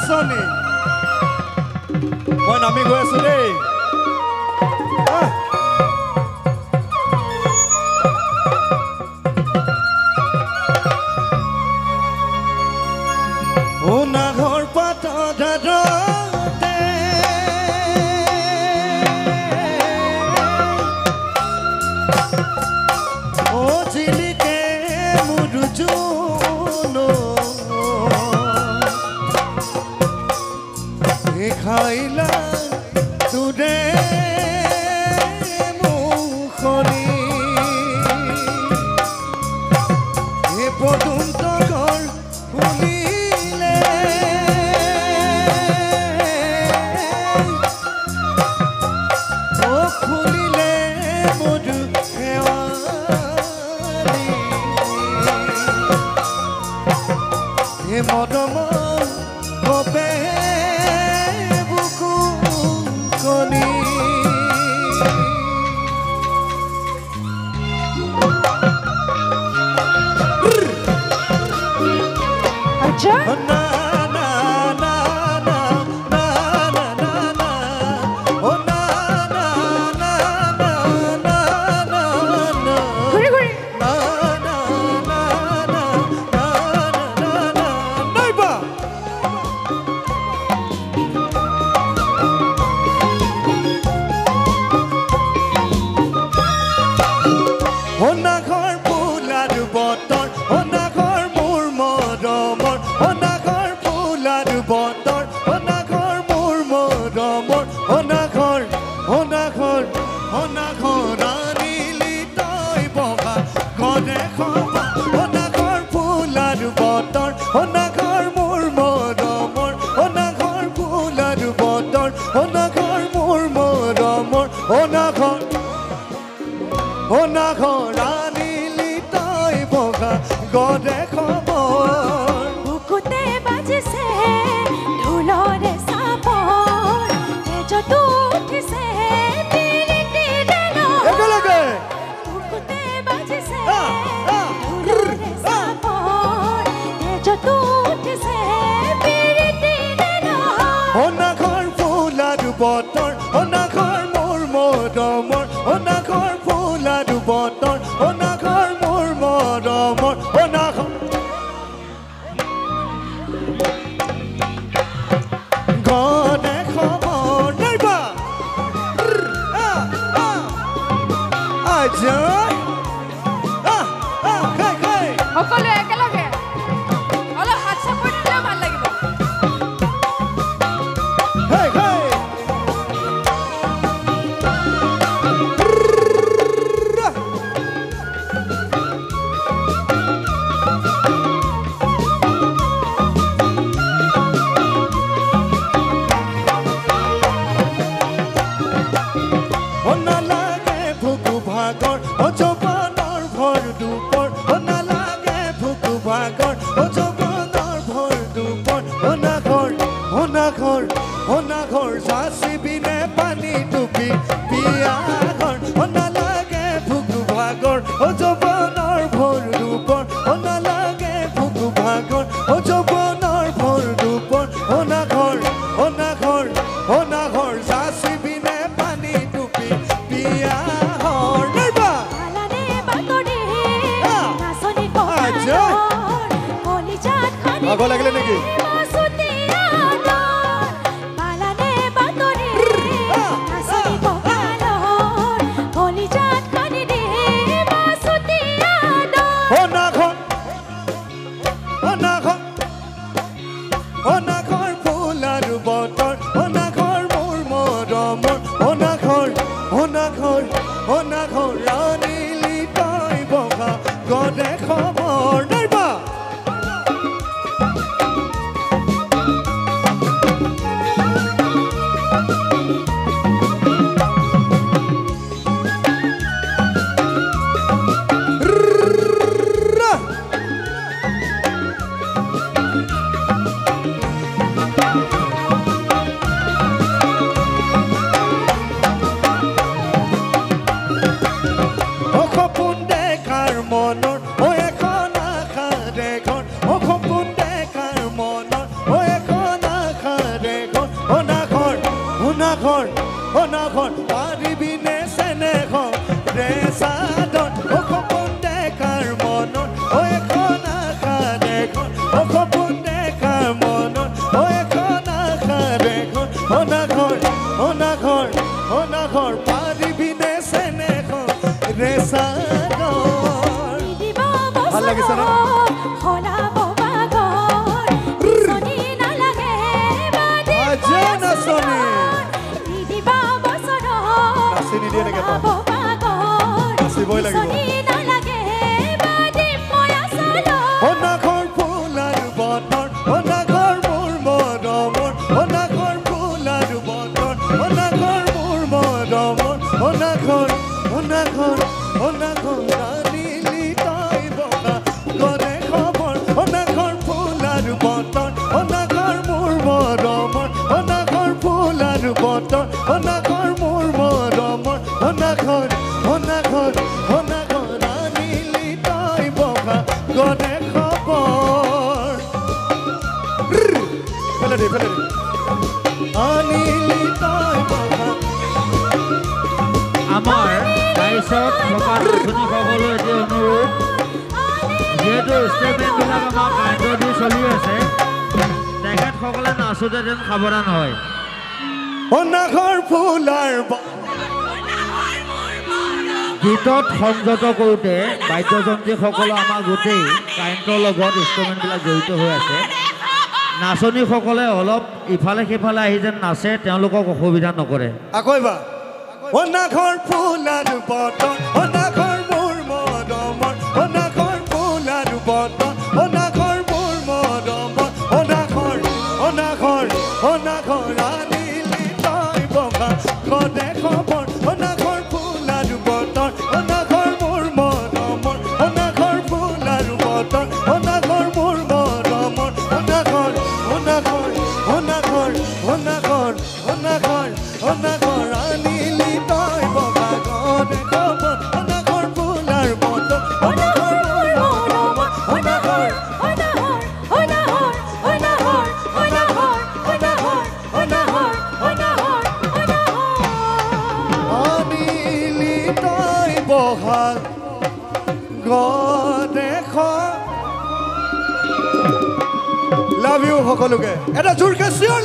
নাচনী মই নামি গৈ আছো দেই ও নাঘৰ পাত ধাৰতে ও জিলিকে মোৰ জুনো খাইলা তোৰে মুখনি এ পদুন্ত ঘৰ খুলিলে ও খুলিলে মধু শেৱালি এ মদম কপে নাচিবই লাগিব অনাঘৰ ফুল আৰু বতৰ অনাঘৰ মোৰ মৰমৰ অনাঘৰ ফুল আৰু বতৰ অনাঘৰ মোৰ মৰমৰ অনাঘৰ অনাঘৰ অনাঘৰ ৰাণীলি তাই বগা গৰে খবৰ অনাঘৰ ফুল আৰু বতৰ অনাঘৰ মোৰ মৰমৰ অনাঘৰ ফুল আৰু বতৰ অনাঘৰ মোৰ মৰমৰ অনাঘৰ অনাঘৰ অনাঘৰ ৰাণীলি তাই বগা গৰে আমাৰ ৰাইজত থকা নাচনীসকলৰ এটি অনুৰোধ যিহেতু ষ্টেটমেণ্টবিলাক আমাৰ কাৰেণ্টৰ দি চলি আছে তেখেতসকলে নাচোঁতে যেন সাৱধান হয় অনাঘৰ ফুলাৰ গীতত সংযত কৰোঁতে বাদ্যযন্ত্ৰীসকলৰ আমাৰ গোটেই কাৰেণ্টৰ লগত ইনষ্ট্ৰুমেণ্টবিলাক জড়িত হৈ আছে নাচনীসকলে অলপ ইফালে সিফালে আহি যেন নাচে তেওঁলোকক অসুবিধা নকৰে আকৌ এবাৰ অনাঘৰ ফুল আৰু বতৰ অনাঘৰ মোৰ মৰমৰ অনাঘৰ ফুল আৰু বতৰ অনাঘৰ মোৰ মৰমৰ অনাঘৰ অনাঘৰ অনাঘৰ ৰাণীলি তাই বগা গৰে খবৰ অনাঘৰ ফুল আৰু বতৰ অনাঘৰ মোৰ মৰমৰ অনাঘৰ ফুল আৰু বতৰ অনাঘৰ মোৰ মৰমৰ অনাঘৰ অনাঘৰ অনাঘৰ অনাঘৰ অনাঘৰ অনাঘৰ ৰাণীলি তাই বগা গৰে খবৰ অনাঘৰ ফুল আৰু বতৰ অনাঘৰ মোৰ মৰমৰ অনাঘৰ অনাঘৰ অনাঘৰ অনাঘৰ অনাঘৰ অনাঘৰ অনাঘৰ অনাঘৰ ৰাণীলি তাই বগা গৰে লাভ ইউ সকলোকে এটা জোৰকে চিঞৰ